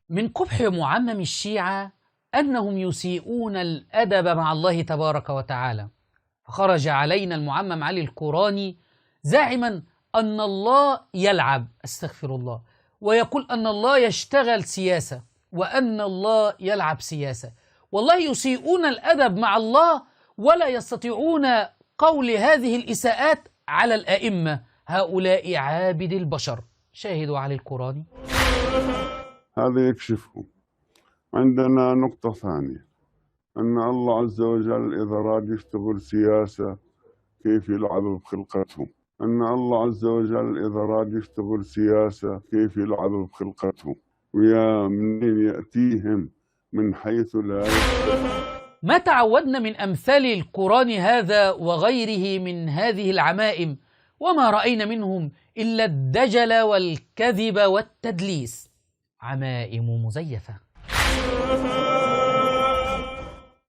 من قبح معمم الشيعة أنهم يسيئون الأدب مع الله تبارك وتعالى، فخرج علينا المعمم علي القراني زاعما أن الله يلعب، استغفر الله، ويقول أن الله يشتغل سياسة وأن الله يلعب سياسة. والله يسيئون الأدب مع الله ولا يستطيعون قول هذه الإساءات على الأئمة، هؤلاء عابد البشر. شاهدوا علي القراني. هذا يكشفه. عندنا نقطة ثانية، أن الله عز وجل إذا راد يشتغل سياسة كيف يلعب بخلقتهم، أن الله عز وجل إذا راد يشتغل سياسة كيف يلعب بخلقتهم، ويا منين يأتيهم من حيث لا يحتسب. ما تعودنا من أمثال القرآن هذا وغيره من هذه العمائم، وما رأينا منهم إلا الدجل والكذب والتدليس، عمائم مزيفة.